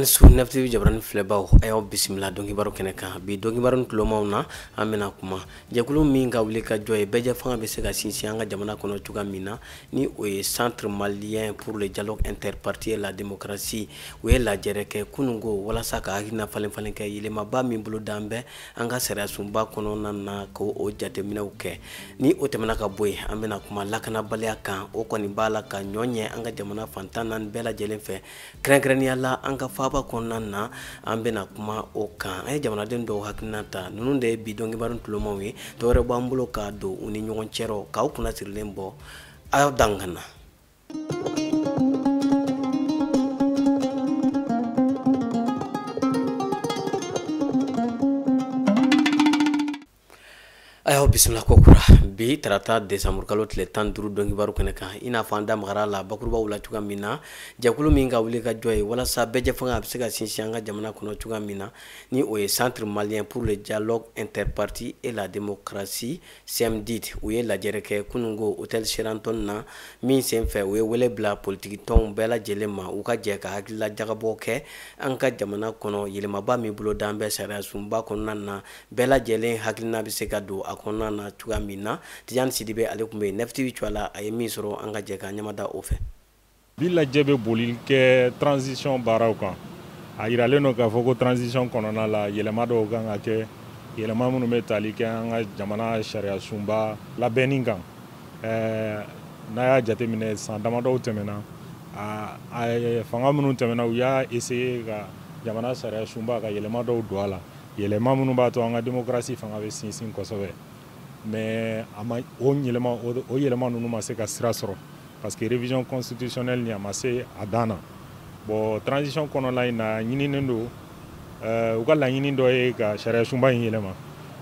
An su nafti jabran flebaw ayo bismillah dongi baro keneka bi dongi baron tulomaw na amena kuma jakulu min ka wuli ka joye beje fanga be se ka sinsi anga jamana kono tuga mina ni o ye centre malien pour le dialogue interparti et la démocratie o ye la jereke kunungo wala saka hakina falen falen ke yelema ba min bulu dambe anga sera sumba kono na ko o jate mina uke ni o temana ka boy amena kuma lakana balya kan o koni bala ka nyonye anga jamana fantanan bela jelenfe krenkreni yalla anga faba konana ambena kuma oka ay jamana den do haknata nunu de bi dongi barun tulomo wi to re bambulo ka do uni nyon chero ka kuna sirlembo ayo dangana ayo bismillah kokura bi tarata décembre kalo tile 10 dongi baru keneka ina fanda magara la bakuruba wula tuga mina jakulu minga wuli ka joy wala sa beje fanga absega sinsianga jamana kono tuga mina ni o centre malien pour le dialogue interparti et la démocratie CMDID ou la jereke kunungo hotel Sheraton na min senfe o wele bla politique ton bela jelema u ka je ka hakila jagabo ke anka jamana kono yelema ba mi bulo dambe sara sumba kono na bela jelen hakilina bisega do akona na tuga mina Tidiane Sidibe ale kumbe nefti chwala ay misro anga jeka nyamada ofe bila jebe bolil ke transition baraw kan ayira leno ka foko transition konona la yelema do ganga ke yelema munu metali ke anga jamana sharia sumba la beningan na ya jate mine san damado temena fanga munu temena uya essayer ka jamana sharia sumba ka yelema do douala yelema munu ba to anga démocratie fanga be sinsin kosobe mais ama o yelema nunu ma se ka sira sɔrɔ parce que révision constitutionnelle ni ma se a dana bon transition kɔnɔ la ina ɲininen do u ka laɲini dɔ ye ka sariya sunba in yɛlɛma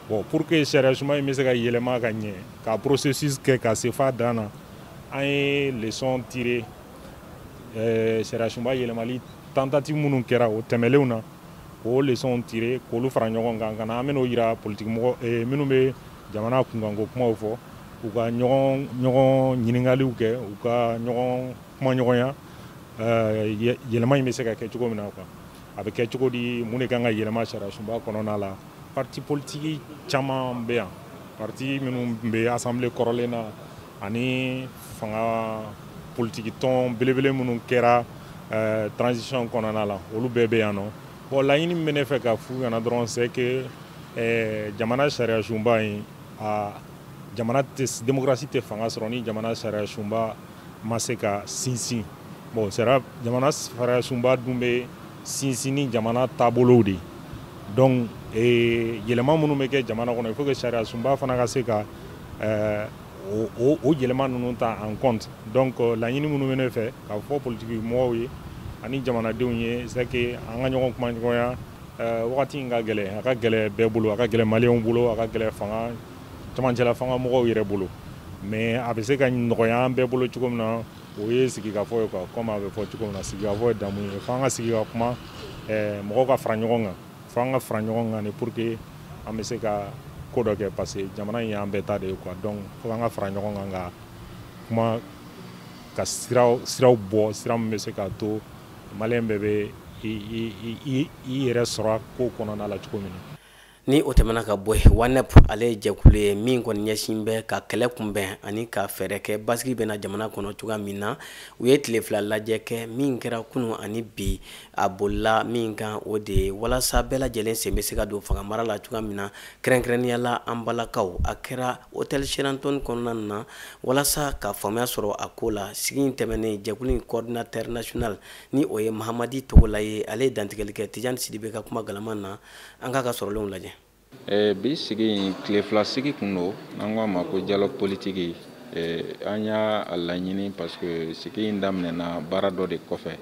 bon pour que sariya sunba in bɛ se ka yɛlɛma ka ɲɛ ka processus kɛ ka se fa dana an ye leçon tiré sariya sunba yɛlɛmali tentative minnu kɛra o tɛmɛlenw na o leçon tiré k'olu fara ɲɔgɔn kan ka na an bɛn'o yira politique mɔgɔ minnu bɛ jamana kunkanko kumaw fɔ u ka ɲɔgɔn ɲiningaliw kɛ u ka ɲɔgɔn kuma ɲɔgɔnya yɛlɛma in bɛ se ka kɛ cogo min na quoi a bɛ kɛ cogo di mun de kan ka yɛlɛma sariya sunba kɔnɔna la parti politique caman bɛ yan parti minnu bɛ assemblée kɔrɔlen na ani fanga politique tɔn belebele minnu kɛra transition kɔnɔna la olu bɛɛ bɛ yan nɔ bon laɲini min bɛ ne fɛ ka f'u ɲɛna dɔrɔn c'est que jamana sariya sunba in jamana démocratie tɛ fanga sɔrɔ ni jamana sariya sunba ma se ka sinsin bon jamana sariya sunba dun bɛ sinsin ni jamana taabolow de donc yɛlɛma minnu bɛ kɛ jamana kɔnɔ il faut que sariya sunba fana ka se ka o yɛlɛma ninnu ta en compte donc laɲini minnu bɛ ne fɛ ka fɔ politique mɔgɔw ye ani jamanadenw ye c'est que an ka ɲɔgɔn kuma ɲɔgɔnya wagati in ka gɛlɛ a ka gɛlɛ bɛɛ bolo a ka gɛlɛ maliyɛnw bolo a ka gɛlɛ fanga camancɛla fanga mɔgɔw yɛrɛ bolo mais a bɛ se ka nɔgɔya an bɛɛ bolo cogo min na o ye sigikafɔ ye quoi comme a bɛ fɔ cogo min na sigikafɔ ye damu ye f'an ka sigi ka kuma mɔgɔw ka fara ɲɔgɔn kan f'an ka fara ɲɔgɔn kan pour que an bɛ se ka ko dɔ kɛ parce que jamana in y'an bɛɛ ta de ye quoi donc f'an ka fara ɲɔgɔn kan ka kuma ka siraw bɔ sira min bɛ se ka to maliyɛn bɛɛ bɛ i yɛrɛ sɔrɔ ko kɔnɔna la cogo min na ni o tɛmɛna ka bɔ wanep ale jɛkulu ye min kɔni ɲɛsin bɛ ka kɛlɛ kunbɛn ani ka fɛɛrɛ kɛ basigi bɛna jamana kɔnɔ cogoya min na u ye tile fila lajɛ kɛ min kɛra kunun ani bi a bolila min kan o de ye walasa bɛɛ lajɛlen sen bɛ se ka don fanga mara la cogoya min na kɛrɛnkɛrɛnnenya la an balakaw a kɛra hôtel Sheraton kɔnɔna na walasa ka faamuya sɔrɔ a ko la sigi in tɛmɛnen jɛkulu in coordinateur national ni o ye Mahamadi Togola ye ale ye dantigɛli kɛ Tidiane Sidibe ka kuma galaman na an k'a ka sɔrɔlenw lajɛ bi sigi tile fila sigi kun do an ko a ma ko dialogue politique an y'a laɲini parce que sigi in daminɛna baara dɔ de kɔfɛ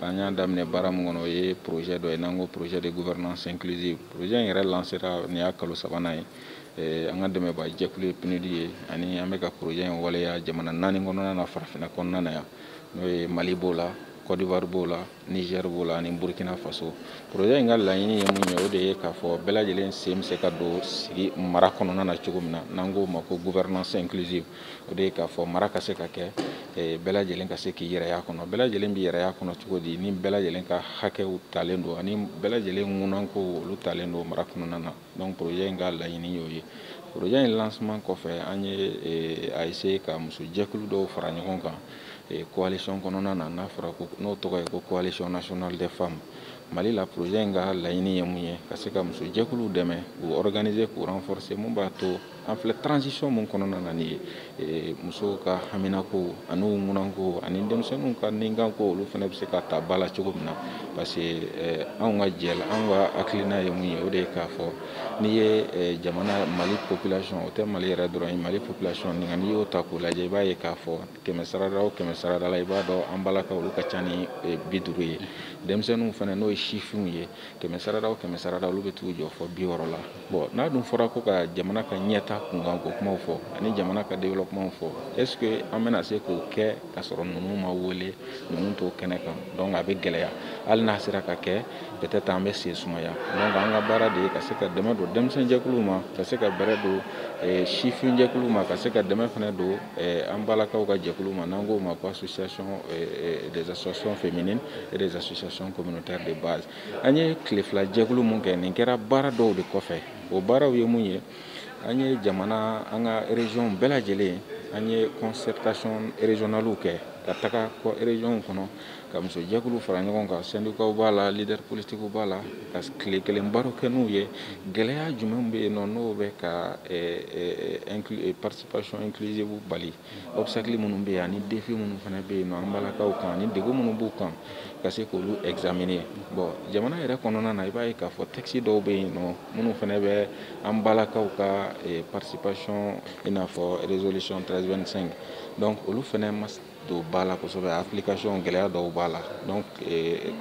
an y'a daminɛ baara min kɔnɔ o ye projet dɔ ye n'an ko projet de gouvernance inclusive projet in yɛrɛ lancera nin y'a kalo sabanan ye an ka dɛmɛba jɛkulu ye PNUD ye ani an bɛ ka projet in waleya jamana 4 kɔnɔna na farafinna kɔnɔna na yan n'o ye Mali b'o la Côte d'Ivoire b'o la Niger b'o la ani Burkina Faso projet in ka laɲini ye mun ye o de ye k'a fɔ bɛɛ lajɛlen sen bɛ se ka don sigi mara kɔnɔna na cogo min na n'an k'o ma ko gouvernance inclusive o de ye k'a fɔ mara ka se ka kɛ bɛɛ lajɛlen ka se k'i yɛrɛya kɔnɔ bɛɛ lajɛlen bɛ yɛrɛya kɔnɔ cogo di ni bɛɛ lajɛlen ka hakɛw talen don ani bɛɛ lajɛlen ŋunanko olu talen don mara kɔnɔna na donc projet in ka laɲini y'o ye projet in lancement kɔfɛ an ye a essayé ka musojɛkulu dɔw fara ɲɔgɔn kan coalition kɔnɔna na n'a fɔra ko n'o tɔgɔ ye ko coalition nationale des femmes Mali la projet in ka laɲini ye mun ye ka se ka musojɛkuluw dɛmɛ k'u organiser k'u renforcer mun b'a to an filɛ transition mun kɔnɔna na nin ye musow ka haminako ani u ŋunanko ani denmisɛnninw ka ninkanko olu fana bɛ se ka ta ba la cogo min na parce que anw ka jɛ la anw ka hakilina ye mun ye o de ye k'a fɔ n'i ye jamana Mali population o tɛ Mali yɛrɛ dɔrɔn ye Mali population nin n'i y'o ta k'o lajɛ i b'a ye k'a fɔ 100 sarada o 100 sarada la i b'a dɔn an balakaw olu ka ca ni 50 ye denmisɛnninw fana n'o ye sifinw ye 100 sarada o 100 sarada olu bɛ t'u jɔ fɔ 60 la bon n'a dun fɔra ko ka jamana ka ɲɛta kunkanko kumaw fɔ ani jamana ka développement fɔ est-ce que an bɛna se k'o kɛ ka sɔrɔ ninnu ma wele ninnu t'o kɛnɛ kan donc a bɛ gɛlɛya hali n'a sera ka kɛ peut-être an bɛ sen sumaya donc an ka baara de ye ka se ka dɛmɛ don denmisɛnninjɛkuluw ma ka se ka bɛrɛ don sifinjɛkuluw ma ka se ka dɛmɛ fana don an balakaw ka jɛkulu ma n'an k'o ma ko association des associations féminines et des associations communautaires de base an ye tile fila jɛkulu mun kɛ nin kɛra baara dɔw de kɔfɛ o baaraw ye mun ye an ye jamana an ka région bɛɛ lajɛlen an ye concertation régionale kɛ ka taga région kɔnɔ ka musojɛkulu fara ɲɔgɔn kan syndicats b'a la leader politiques b'a la ka tile kelen baro kɛ n'u ye gɛlɛya jumɛn bɛ yen nɔ n'o bɛ ka participation inclusive bali obstacle minnu bɛ yen ani défi minnu fana bɛ yen nɔ an balakaw kan ani degun minnu b'u kan ka se k'olu examiner bon jamana yɛrɛ kɔnɔna na i b'a ye k'a fɔ texte dɔw bɛ yen nɔ minnu fana bɛ an balakaw ka participation i n'a fɔ résolution 1325 donc olu fana ma don ba la kosɛbɛ application gɛlɛya dɔw b'a la donc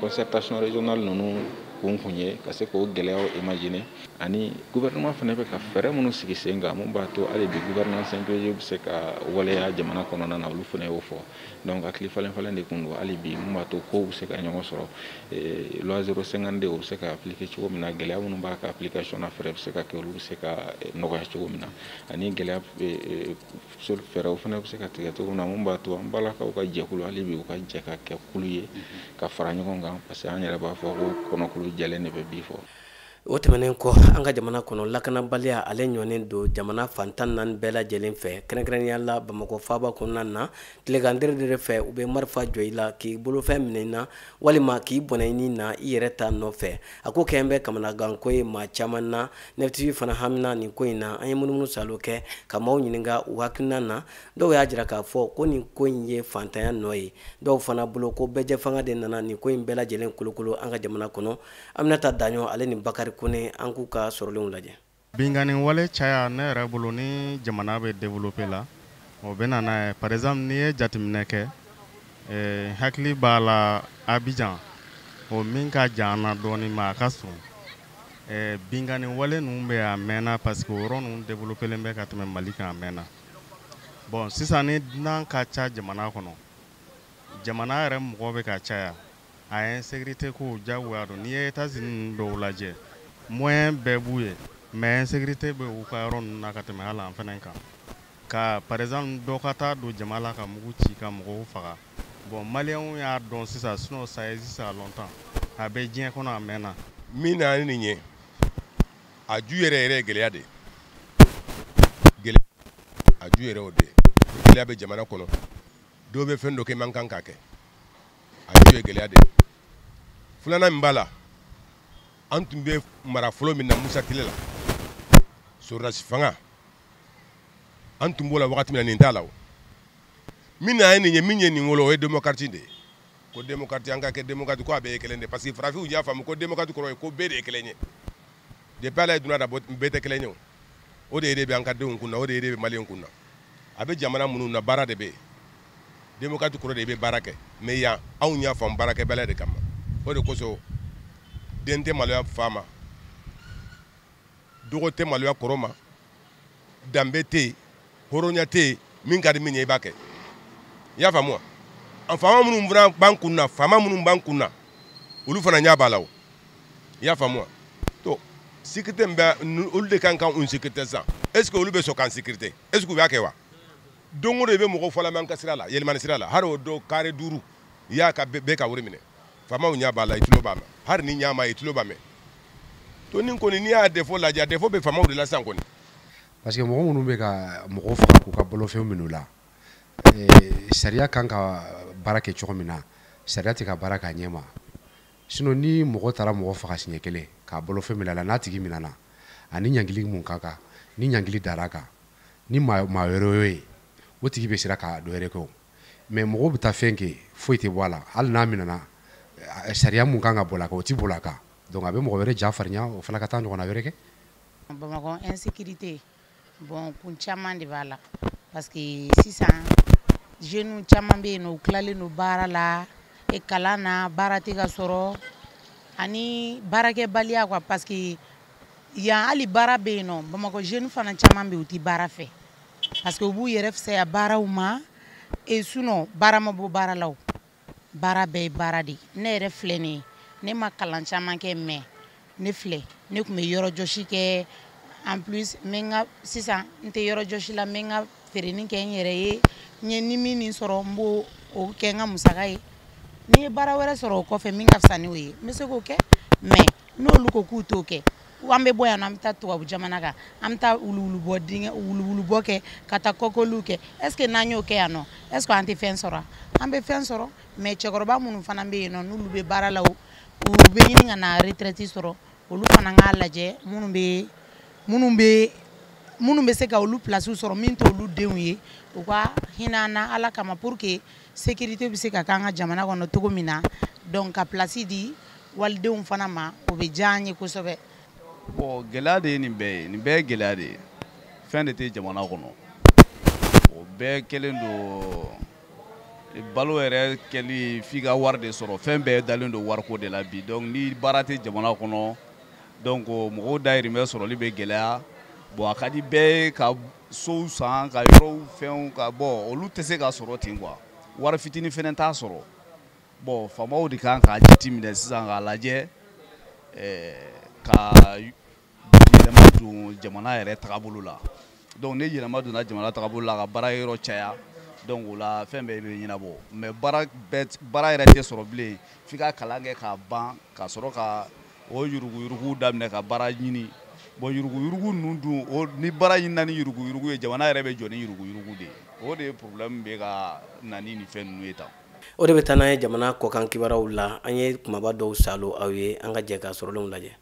concertation régionale ninnu kun ye ka se k'o gɛlɛyaw imaginer ani gouvernement fana bɛ ka fɛɛrɛ minnu sigi sen kan mun b'a to hali bi gouvernance inclusive bɛ se ka waleya jamana kɔnɔna na olu fana y'o fɔ donc hakili falen de kun don hali bi mun b'a to kow bɛ se ka ɲɔgɔn sɔrɔ loi 052 o bɛ se ka appliquer cogo min na gɛlɛya minnu b'a ka application na fɛɛrɛ bɛ se ka kɛ olu bɛ se ka nɔgɔya cogo min na ani gɛlɛya fɛɛrɛw fana bɛ se ka tigɛ cogo min na mun b'a to an balakaw ka jɛkulu hali bi u ka jɛ ka kɛ kulu ye ka fara ɲɔgɔn kan parce que an yɛrɛ b'a fɔ ko kɔnɔkulu jɛlen de bɛ bi fɔ o tɛmɛnen kɔ an ka jamana kɔnɔ lakanabaliya ale ɲɔnen don jamana fantan naani bɛɛ lajɛlen fɛ kɛrɛnkɛrɛnnenya la Bamakɔ faaba kɔnɔna na tilegan dɛrɛdɛrɛ fɛ u bɛ marifa jɔ i la k'i bolofɛn minɛ i na walima k'i bɔnɛ i ni na i yɛrɛ ta nɔfɛ a ko kɛn bɛ kamanaganko ye maa caman na NEF-TV fana hamina nin ko in na an ye munumunu salo kɛ ka maaw ɲininka u hakilina na dɔw y'a jira k'a fɔ ko nin ko in ye fantanya nɔ ye dɔw fana bolo ko bɛjɛ fanga de nana nin ko in bɛɛ lajɛlen kolokolo an ka jamana kɔnɔ Aminata Daɲɔ ale ni Bakari Kone an k'u ka sɔrɔlenw lajɛ. Bingani wale caya ne yɛrɛ bolo ni jamana bɛ développer la o bɛ na n'a ye par exemple n'i ye jateminɛ kɛ hakili b'a la Abidjan o min ka jan na dɔɔni ma a ka surun bingani wale ninnu bɛ a mɛnna parce que o yɔrɔ ninnu développer len bɛ ka tɛmɛ Mali kan a mɛnna bon sisan ni dunan ka ca jamana kɔnɔ jamana yɛrɛ mɔgɔ bɛ ka caya a insécurité ko jagoya don n'i ye États-Unis dɔw lajɛ moyen bɛɛ b'u ye mais insécurité bɛ u ka yɔrɔ ninnu na ka tɛmɛ hali an fana kan ka par exemple dɔ ka taa don jama la ka mugu ci ka mɔgɔw faga bon maliyɛnw y'a dɔn sisan sinon ça existe à longtemps a bɛ diɲɛ kɔnɔ a mɛnna min na ni nin ye a ju yɛrɛ yɛrɛ ye gɛlɛya de a ju yɛrɛ o de gɛlɛya bɛ jamana kɔnɔ dɔw bɛ fɛn dɔ kɛ man kan k'a kɛ a ju ye gɛlɛya de filanan min b'a la an tun bɛ mara fɔlɔ min na Musa Tile la sɔrɔdasi fanga an tun b'o la wagati min na nin t'a la o min na ye nin ye min ye nin wolo o ye démocratie de ye ko démocratie an ka kɛ démocratie ko a bɛɛ ye kelen de parce que farafinw y'a faamu ko démocratie kɔrɔ ye ko bɛɛ de ye kelen ye depuis Ala ye dunan da bɛɛ tɛ kelen ye o de ye de bɛ an ka denw kun na o de ye de bɛ maliyɛnw kun na a bɛ jamana minnu na baara de bɛ yen démocratie kɔrɔ de bɛ baara kɛ mais yan anw y'a faamu baarakɛbaliya de kama o de kosɔn den tɛ maloya fa ma dogo tɛ maloya kɔrɔ ma danbe tɛ yen hɔrɔnya tɛ yen min ka di min ye i b'a kɛ i y'a faamu wa an faama minnu fana b'an kun na faama minnu b'an kun na olu fana ɲɛ b'a la o i y'a faamu wa to sécurité min bɛ olu de kan ka sécurité san est ce que olu bɛ sɔn k'an sécurité est ce que u b'a kɛ wa dongo de be mɔgɔ fɔla man ka sira la yelmani sira la har o do kare duru ya ka be ka wuri minɛ famaw nya ba la itulo ba ma har ni nya ma itulo ba me to nin koni ni a defo la ja defo be famaw de la san koni parce que mɔgɔ minnu bɛ ka mɔgɔ faga k'u ka bolofɛn minnu la sariya kan ka baara kɛ cogo min na sariya tɛ ka baara k'a ɲɛ ma sinon ni mɔgɔ taara mɔgɔ faga siɲɛ kelen k'a bolofɛn minɛ la n'a tigi minɛna ani ɲankili mun ka kan ni ɲankili dar'a kan ni maa wɛrɛ y'o ye o tigi bɛ sira ka dɔ wɛrɛ kɛ o mais mɔgɔ bɛ taa fɛn kɛ foyi tɛ bɔ a la hali n'a minɛna sariya mun kan ka bɔ a kan o tɛ bɔ a kan donc a bɛ mɔgɔ wɛrɛ ja farinya o fana ka taa ɲɔgɔnna wɛrɛ kɛ. Bamakɔ insécurité bon kun caman de b'a la parce que sisan jeunes caman bɛ yen nɔ u tilalen don baara la kalan na baara tɛ ka sɔrɔ ani baarakɛbaliya quoi parce que yan hali baara bɛ yen nɔ Bamakɔ jeunes fana caman bɛ yen u tɛ baara fɛ parce que u b'u yɛrɛ fisaya baaraw ma et sinon baara ma bɔ baara la o baara bɛɛ ye baara de ne yɛrɛ filɛ nin ye ne ma kalan caman kɛ mais ne filɛ ne tun bɛ yɔrɔ jɔsi kɛ en plus sisan n tɛ yɔrɔ jɔsi la n bɛ n ka feereni kɛ n yɛrɛ ye n ye ni min sɔrɔ n b'o kɛ n ka musaka ye ni ye baara wɛrɛ sɔrɔ o kɔfɛ min ka fisa n'o ye n bɛ se k'o kɛ mais n'olu ko k'u t'o kɛ an bɛ bɔ yan an bɛ taa tubabu jamana kan an bɛ taa wulubɔ kɛ ka taa kɔkɔliw kɛ est ce que n'an y'o kɛ yan nɔ est ce que an tɛ fɛn sɔrɔ an bɛ fɛn sɔrɔ mais cɛkɔrɔba minnu fana bɛ yen nɔ n'olu bɛ baara la u bɛ ɲini ka na retraite sɔrɔ olu fana k'a lajɛ minnu bɛ se ka olu place sɔrɔ min t'olu denw ye u ka hinɛ an na ala kama pour que sécurité bɛ se ka k'an ka jamana kɔnɔ cogo min na donc ka place di walidenw fana ma o bɛ diya an ye kosɛbɛ. Bon gɛlɛya de ye nin bɛɛ ye nin bɛɛ ye gɛlɛya de ye fɛn de tɛ jamana kɔnɔ o bɛɛ kɛlen don balo yɛrɛ kɛli f'i ka wari de sɔrɔ fɛn bɛɛ dalen don wariko de la bi donc ni baara tɛ jamana kɔnɔ donc mɔgɔw dahirimɛ sɔrɔli bɛ gɛlɛya bon a ka di bɛɛ ye ka sow san ka yɔrɔw fɛnw ka bɔ olu tɛ se ka sɔrɔ ten quoi wari fitinin fɛnɛ t'a sɔrɔ bon faamaw de kan k'a jateminɛ sisan k'a lajɛ ka yɛlɛma don jamana yɛrɛ tagabolo la donc ne yɛlɛma donna jamana tagabolo la ka baara yɔrɔ caya donc o la fɛn bɛɛ bɛ ɲɛnabɔ mais baara yɛrɛ tɛ sɔrɔ bilen f'i ka kalan kɛ k'a ban ka sɔrɔ ka o yuruguyurugu daminɛ ka baara ɲini bon yuruguyurugu ninnu dun ni baara ɲinina ni yuruguyurugu ye jamana yɛrɛ bɛ jɔ ni yuruguyurugu de ye o de ye problème bɛ ka na ni nin fɛn ninnu ye tan. O de bɛ taa n'an ye jamana kɔkan kibaruyaw la an ye kumaba dɔw salo aw ye an ka jɛ ka sɔrɔlenw lajɛ.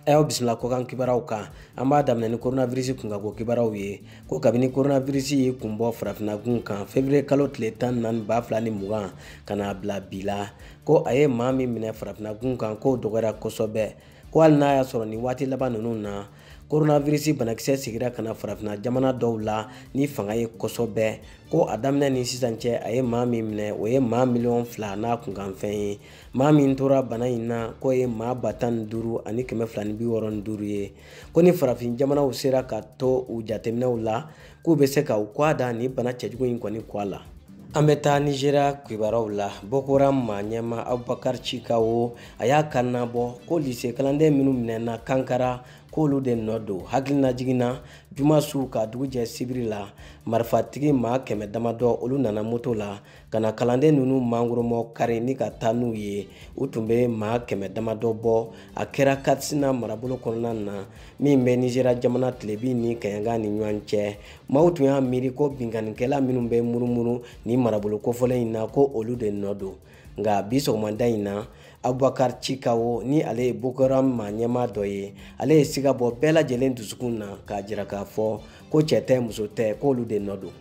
Ayo bisimila kɔkan kibaruyaw kan an b'a daminɛ ni coronavirus kunkanko kibaruyaw ye ko kabini coronavirus ye kun bɔ farafinnagun kan février kalo tile 14 2020 ka na bila bi la ko a ye maa min minɛ farafinnagun kan k'o dɔgɔyara kosɛbɛ ko hali n'a y'a sɔrɔ ni waati laban ninnu na coronavirus banakisɛ sigira ka na farafinna jamana dɔw la ni fanga ye kosɛbɛ ko a daminɛ ni sisan cɛ a ye maa min minɛ o ye maa 2,000,000 n'a kunkanfɛn ye maa min tora bana in na ko ye maa 15,000 ani 265 ye ko ni farafin jamanaw sera ka to u jateminɛw la k'u bɛ se ka u kɔ a da ni bana cɛjugu in kɔni kɔ a la. An bɛ taa Nigeria kibaruyaw la Boko Haram maa ɲɛma Abubakar Chikawo a y'a kanna bɔ ko lycée kalanden minnu minɛna Kankara k'olu de nɔ don hakilina jiginna juma su ka dugu jɛ sibiri la marifatigi maa 100 damadɔ olu nana moto la ka na kalanden ninnu mangoromɔ kari ni ka taa n'u ye u tun bɛ maa 100 damadɔ bɔ a kɛra Katsina marabolo kɔnɔna na min bɛ Nigeria jamana tilebi ni Kaɲanga ni ɲɔgɔn cɛ maaw tun y'a miiri ko binkannikɛla minnu bɛ murumuru ni marabolo kofɔlen in na ko olu de nɔ don nka bi sɔgɔmada in na Abubakar Chikawo ni ale ye Boko Haram maa ɲɛma dɔ ye ale ye siga bɔ bɛɛ lajɛlen dusukun na k'a jira k'a fɔ ko cɛ tɛ muso tɛ k'olu de nɔ don.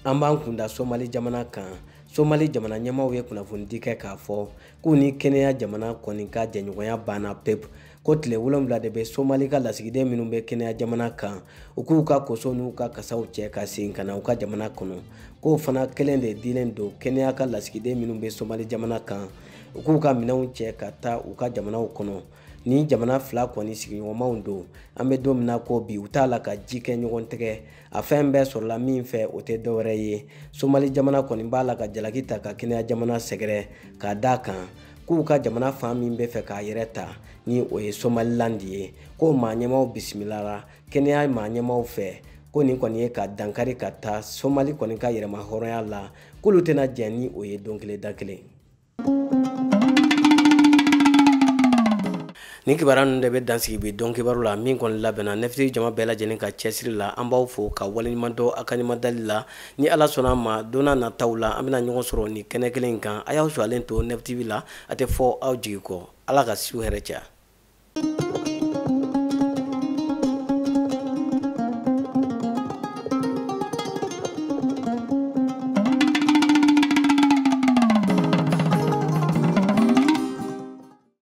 An b'an kunda Somali jamana kan Somali jamana ɲɛmaw ye kunnafonidi kɛ k'a fɔ k'u ni Kenya jamana kɔni ka jɛɲɔgɔnya banna pepu ko tile 7 de bɛ Somali ka lasigiden minnu bɛ Kenya jamana kan u k'u ka koso n'u ka kasaw cɛ ka segin ka na u ka jamana kɔnɔ k'o fana kelen de dilen don Kenya ka lasigiden minnu bɛ Somali jamana kan u k'u ka minɛnw cɛ ka taa u ka jamanaw kɔnɔ ni jamana fila kɔni sigiɲɔgɔnmaw don an bɛ don min na ko bi u t'a la ka ji kɛ ɲɔgɔn tɛgɛ a fɛn bɛɛ sɔrɔla min fɛ o tɛ dɔwɛrɛ ye Somali jamana kɔni b'a la ka jalaki ta ka Kenya jamana sɛgɛrɛ k'a d'a kan k'u ka jamana fan min bɛ fɛ k'a yɛrɛ ta ni o ye Somaliland ye ko maa ɲɛmaw bisimilara kɛnɛya maa ɲɛmaaw fɛ ko nin kɔni ye ka dankari ka taa Somali kɔni ka yɛrɛma hɔrɔnya la k'olu tɛna jɛn ni o ye don kelen da kelen. Ni kibaruya ninnu de bɛ dansigi bi don kibaru la min kɔni labɛnna Nefti jama bɛɛ lajɛlen ka cɛsiri la an b'aw fo ka waleɲuman dɔn a ka ɲumadali la ni Ala sɔnna a ma don n'a nataw la an bɛna ɲɔgɔn sɔrɔ ni kɛnɛ kelen in kan a y'aw suɲɛlen to Nefti la a tɛ fɔ aw jigi kɔ Ala ka su hɛrɛ caya.